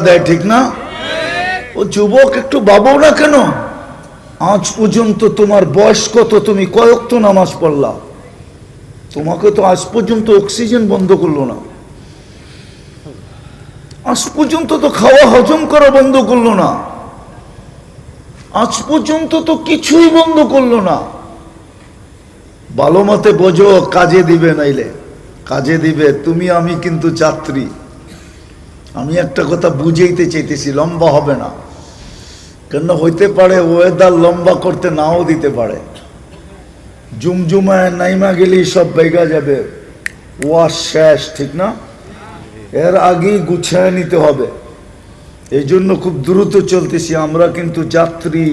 দেয়, ঠিক না? ও যুবক, একটু ভাবো না কেন? আজ পর্যন্ত তোমার বয়স কত? তুমি কয় ওয়াক্ত নামাজ পড়লা? তোমাকে তো আজ পর্যন্ত অক্সিজেন বন্ধ করলো না, আজ পর্যন্ত তো খাওয়া হজম করা বন্ধ করলো না, আজ পর্যন্ত তো কিছুই বন্ধ করলো না। ভালো মতে বোঝো, কাজে দিবে, নাইলে কাজে দিবে। তুমি আমি কিন্তু যাত্রী। আমি একটা কথা বুঝাইতে চাইতেছি, লম্বা হবে না, কেন হইতে পারে ওয়েদার লম্বা করতে নাও দিতে পারে। জুমজুমায় নাইমা গেলেই সব বেগা যাবে, ওয়াশ শেষ, ঠিক না? এর আগেই গুছায় নিতে হবে। এই জন্য খুব দ্রুত চলতেছি, আমরা কিন্তু যাত্রী।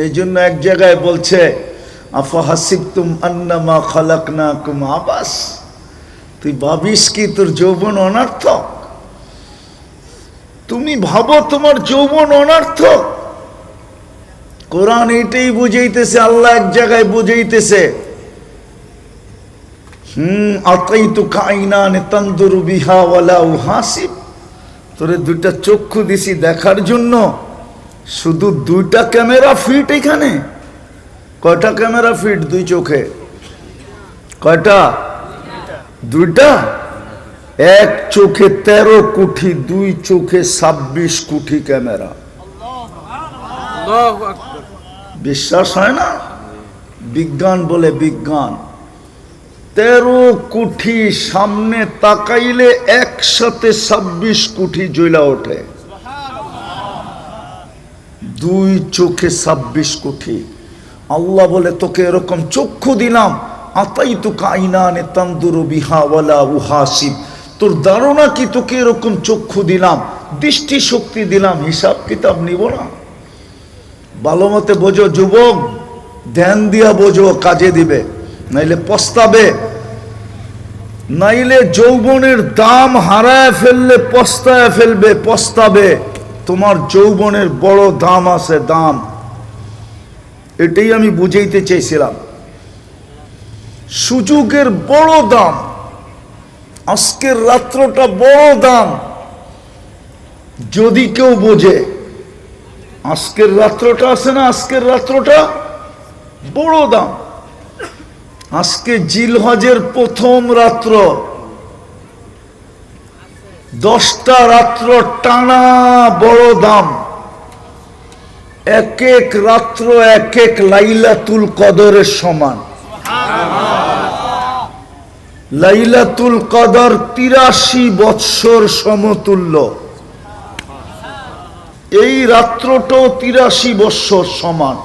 এই জন্য এক জায়গায় বলছে, আফাহাসিবতুম আন্নামা খালাকনাকুম আবাস, তুই ভাবিস কি তোর যৌবন অনর্থক? তুমি ভাবো তোমার যৌবন অনর্থক? কোরআন এটাই বুঝাইতেছে, আল্লাহ এক জায়গায় বুঝাইতেছে, আতাইতুকা আইনান তানদুরু বিহা ওয়ালা উহাসিব, তোরে দুইটা চক্ষু দিছি দেখার জন্য, শুধু দুইটা ক্যামেরা ফিট এখানে। কয়টা ক্যামেরা ফিট দুই চোখে? কয়টা? দুইটা। এক চোখে 13 কোটি, দুই চোখে 26 কোটি ক্যামেরা। বিশ্বাস হয় না? বিজ্ঞান বলে, বিজ্ঞান 13 কোটি সামনে তাকাইলে একসাথে 26 কোটি জ্বলা ওঠে। দুই চোখে 26 কোটি। আল্লাহ বলে, তোকে এরকম চক্ষু দিলাম, আতাইতুকা আইনান তানদুরু বিহা ওয়ালা উহাসিব, তোর ধারণা কি তোকে এরকম চক্ষু দিলাম, দৃষ্টি শক্তি দিলাম, হিসাব কিতাব নিব না? ভালো মতে বোঝো যুবক, ধ্যান দিয়া বোঝো, কাজে দিবে, নাইলে পস্তাবে। নাইলে যৌবনের দাম হারায় ফেললে পস্তায় ফেলবে, পস্তাবে। তোমার যৌবনের বড় দাম আছে, দাম। এটাই আমি বুঝাইতে চাইছিলাম। সুযোগের বড় দাম, আজকের রাত্রটা বড় দাম। যদি কেউ বোঝে, আজকের রাত্রটা আছে না, আজকের রাত্রটা বড় দাম। আজকে জিলহজের প্রথম রাত্র, 10টা রাত্র টানা বড় দাম। এক এক রাত্র এক এক লাইলাতুল কদরের সমান। লাইলাতুল কদর 83 বৎসর সমতুল্য। এই রাত্রটাও 83 বৎসর সমান।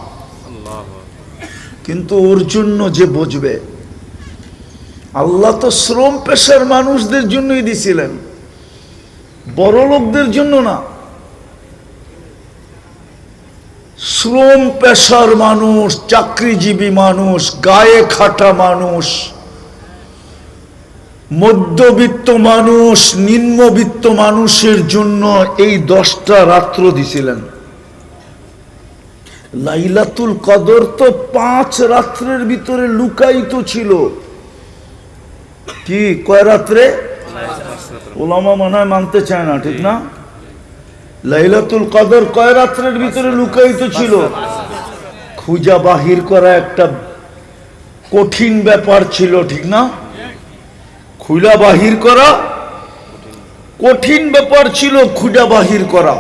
কিন্তু ওর জন্য যে বুঝবে, আল্লাহ তো শ্রম পেশার মানুষদের জন্যই দিছিলেন, বড় লোকদের জন্য না। শ্রম পেশার মানুষ, চাকরিজীবী মানুষ, গায়ে খাটা মানুষ, মধ্যবিত্ত মানুষ, নিম্নবিত্ত মানুষের জন্য এই 10টা রাত্র দিছিলেন। লাইলাতুল কদর তো 5 রাত্রের ভিতরে লুকায়িত ছিল। কি কয় রাত্রে? ওলামা মনে হয় মানতে চায় না, ঠিক না? লাইলাতুল কদর কয় রাত্রের ভিতরে লুকায়িত ছিল? খুঁজা বাহির করা একটা কঠিন ব্যাপার ছিল, ঠিক না? খুঁজা বাহির করা কঠিন ব্যাপার ছিল। খুঁজা বাহির করা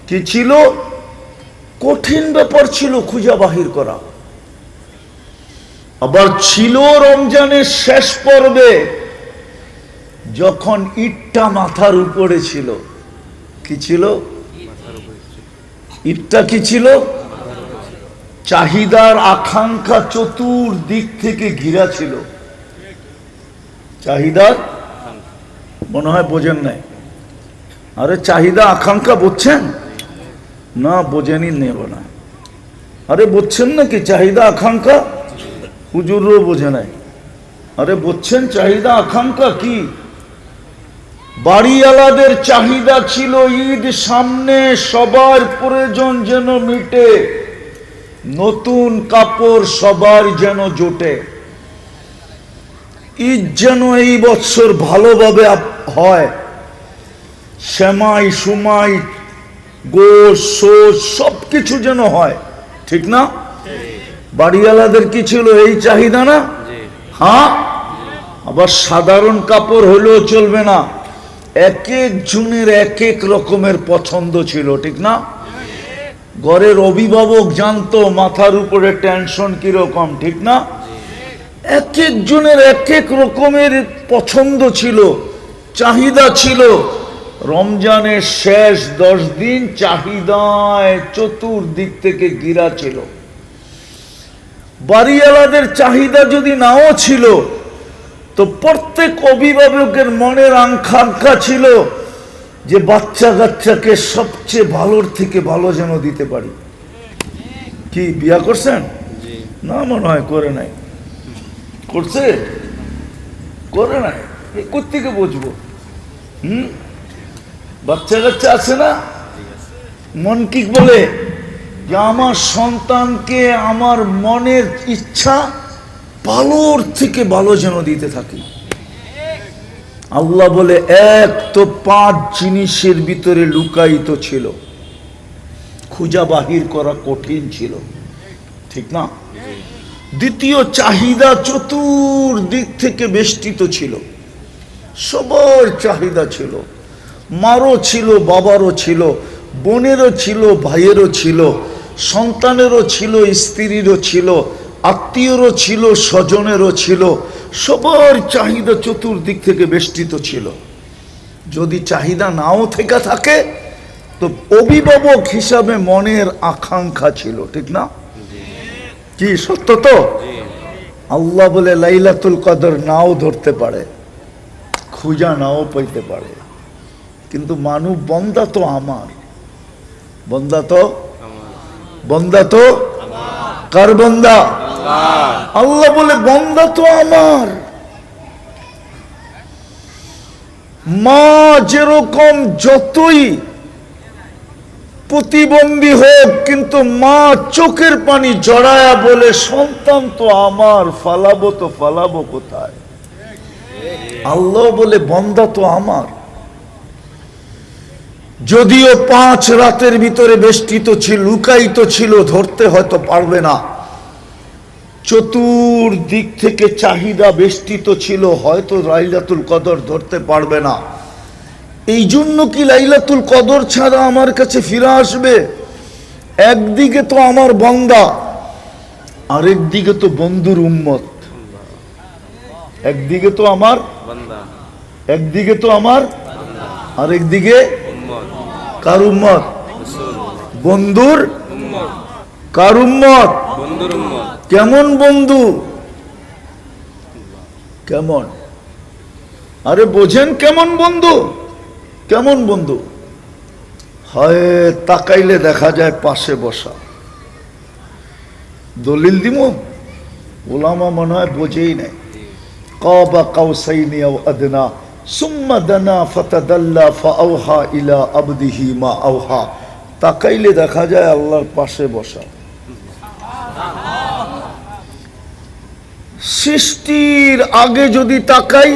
কি ছিল? কঠিন ব্যাপার ছিল খুঁজা বাহির করা। আবার ছিল রমজানের শেষ পর্বে, যখন ইটটা মাথার উপরে ছিল। কি ছিল? ইটটা কি ছিল? চাহিদার আকাঙ্ক্ষা চতুর্দিক থেকে ঘিরা ছিল। চাহিদার, মনে হয় বোঝেন নাই। আরে চাহিদা আকাঙ্ক্ষা বুঝছেন না? বোঝেনি নেব না। আরে বুঝছেন নাকি চাহিদা আকাঙ্ক্ষা? হুজুরও বোঝে নাই। আরে বুঝছেন চাহিদা আকাঙ্ক্ষা কি? বাড়িওয়ালাদের চাহিদা ছিল ঈদ সামনে, সবার প্রয়োজন যেন মিটে, নতুন কাপড় সবার যেন জোটে, ঈদ যেন এই বছর ভালোভাবে হয়, সেমাই সুমাই গোশ সোস সবকিছু যেন হয়, ঠিক না? বাড়িওয়ালাদের কি ছিল এই চাহিদা না? হ্যাঁ। আবার সাধারণ কাপড় হলেও চলবে না, এক এক জনের এক এক রকমের পছন্দ ছিল, ঠিক না? ঘরের অভিভাবক জানতো মাথার উপরে টেনশন কিরকম, ঠিক না? এক এক জনের এক এক রকমের পছন্দ ছিল, চাহিদা ছিল। রমজানের শেষ 10 দিন চাহিদায় চতুর্দিক থেকে ঘিরা ছিল। বাড়িওয়ালাদের চাহিদা যদি নাও ছিল, তো প্রত্যেক অভিভাবকের মনের আকাঙ্ক্ষা ছিল যে বাচ্চা কাচ্চাকে সবচেয়ে ভালোর থেকে ভালো যেন দিতে পারি। কি বিয়া করছেন? না মনে হয় করে নাই। করছে? করে নাই। কোত্থেকে বুঝবো? বাচ্চা কাচ্চা আছে না? মন কি বলে যে আমার সন্তানকে আমার মনের ইচ্ছা ভালোর থেকে ভালো যেন দিতে থাকি। আল্লাহ বলে এক তো 5 জিনিসের ভিতরে লুকায়িত ছিল, খুঁজা বাহির করা কঠিন ছিল, ঠিক না? দ্বিতীয়, চাহিদা চতুর্দিক থেকে বেষ্টিত ছিল, সবার চাহিদা ছিল, মারও ছিল, বাবারও ছিল, বোনেরও ছিল, ভাইয়েরও ছিল, সন্তানেরও ছিল, স্ত্রীরও ছিল, আত্মীয়রও ছিল, স্বজনেরও ছিল, সবার চাহিদা চতুর্দিক থেকে বেষ্টিত ছিল। যদি চাহিদা নাও থেকে থাকে তো অভিভাবক হিসাবে মনের আকাঙ্ক্ষা ছিল, ঠিক না? কি সত্য তো? আল্লাহ বলে লাইলাতুল কদর নাও ধরতে পারে, খুঁজা নাও পাইতে পারে, কিন্তু মানব বন্দা তো আমার, বন্দা তো কার বন্দা? আল্লাহ বলে বন্দা তো আমার। মা যেরকম যতই প্রতিবন্ধী হোক, কিন্তু মা চোখের পানি জড়ায়া বলে সন্তান তো আমার, ফালাবো তো ফালাবো কোথায়? আল্লাহ বলে বন্দা তো আমার। যদিও 5 রাতের ভিতরে বেষ্টিত ছিল, লুকায়িত ছিল, ধরতে হয়তো পারবে না, চতুর্দিক থেকে চাহিদা বেষ্টিত ছিল, হয়তো লাইলাতুল কদর ধরতে পারবে না। এই জন্য কি লাইলাতুল কদর ছাড়া আমার কাছে ফিরে আসবে? একদিকে তো আমার বান্দা, আরেকদিকে তো বন্ধুর উম্মত। একদিকে তো আমার বান্দা, একদিকে তো আমার, আরেকদিকে কার উম্মত? বন্ধুর উম্মত। কার উম্মত? বন্ধুর উম্মত। কেমন বন্ধু? কেমন? আরে বোঝেন কেমন বন্ধু? কেমন বন্ধু? হয় তাকাইলে দেখা যায় পাশে বসা। দলিল দিমু, ওলামা মনে হয় বোঝেই নাই। কাবা কাউসাইনি আও আদনা সুম্মা দানা ফাতাদাল্লা ফাআওহা ইলা আবদিহি মা আওহা। তাকাইলে দেখা যায় আল্লাহর পাশে বসা। সৃষ্টির আগে যদি তাকাই,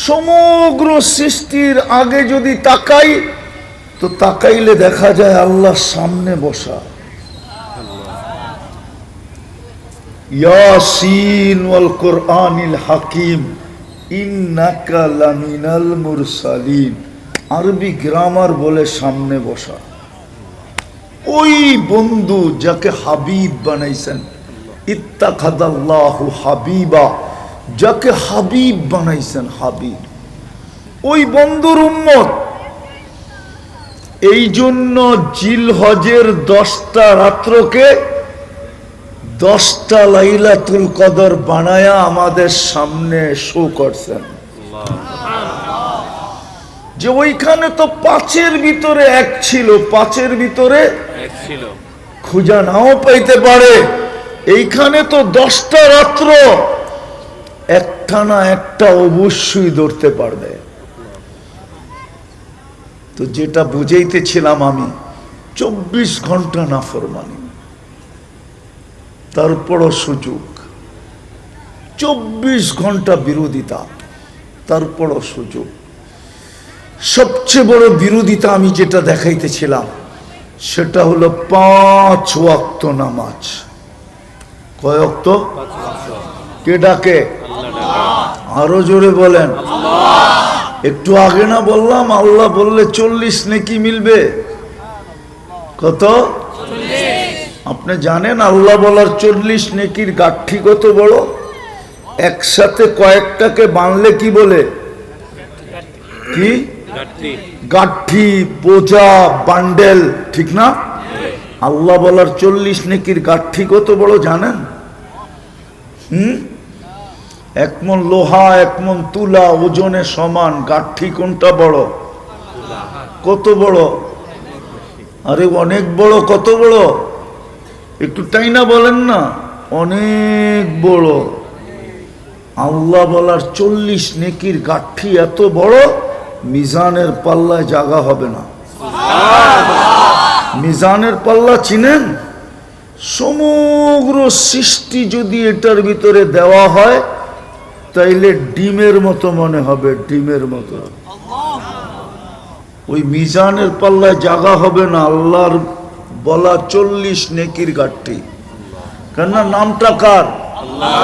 সমগ্র সৃষ্টির আগে যদি তাকাই, তো তাকাইলে দেখা যায় আল্লাহর সামনে বসা। ইয়াসিন ওয়াল কুরআনিল হাকিম ইন্নাকা লামিনাল মুরসালিন। আরবি গ্রামার বলে সামনে বসা। ওই বন্ধু যাকে হাবিব বানাইছেন, ইত্তাখাযাল্লাহু হাবিবা, যাকে হাবিব বানাইছেন, হাবিব, ওই বন্ধুর উম্মত। এই জন্য জিলহজের 10টা রাত্রকে 10টা লাইলাতুল কদর বানায়া আমাদের সামনে শো করছেন, যে ওইখানে তো 5-এর ভিতরে 1 ছিল, 5-এর ভিতরে 1 ছিল, খুঁজা নাও পাইতে পারে। এইখানে তো 10টা রাত্র, একটা না একটা অবশ্যই ধরতে পারবে। তো যেটা বুঝাইতেছিলাম আমি, 24 ঘন্টা নাফরমানি, তারপরও সুযোগ, 24 ঘন্টা বিরোধিতা, তারপরও সুযোগ। সবচেয়ে বড় বিরোধিতা আমি যেটা দেখাইতেছিলাম সেটা হলো 5 ওয়াক্ত নামাজ। কয় ওয়াক্ত? কে ডাকে? আরো জোরে বলেন। একটু আগে না বললাম আল্লাহ বললে 40 নেকি মিলবে? কত? আপনি জানেন আল্লাহ বলার 40 নেকির গাঠি কত বড়? একসাথে কয়েকটাকে বানলে কি বলে? কি গাঠি, বোঝা, বান্ডেল, ঠিক না? আল্লাহ বলার 40 নেকির গাঠি কত বড় জানেন? 1 মণ লোহা 1 মণ তুলা ওজনে সমান। গাঠি কোনটা বড়? কত বড়? আরে অনেক বড়। কত বড়? একটু তাই না বলেন না? অনেক বড়। আল্লাহ বলার 40 নেকির গাঠি এত বড়, মিজানের পাল্লায় জায়গা হবে না। মিজানের পাল্লা চিনেন? সমগ্র সৃষ্টি যদি এটার ভিতরে দেওয়া হয় তাইলে ডিমের মতো মনে হবে, ডিমের মতো। ওই মিজানের পাল্লায় জায়গা হবে না আল্লাহর বলা 40 নেকির গাঠি। কেননা নামটা কার? আল্লাহ।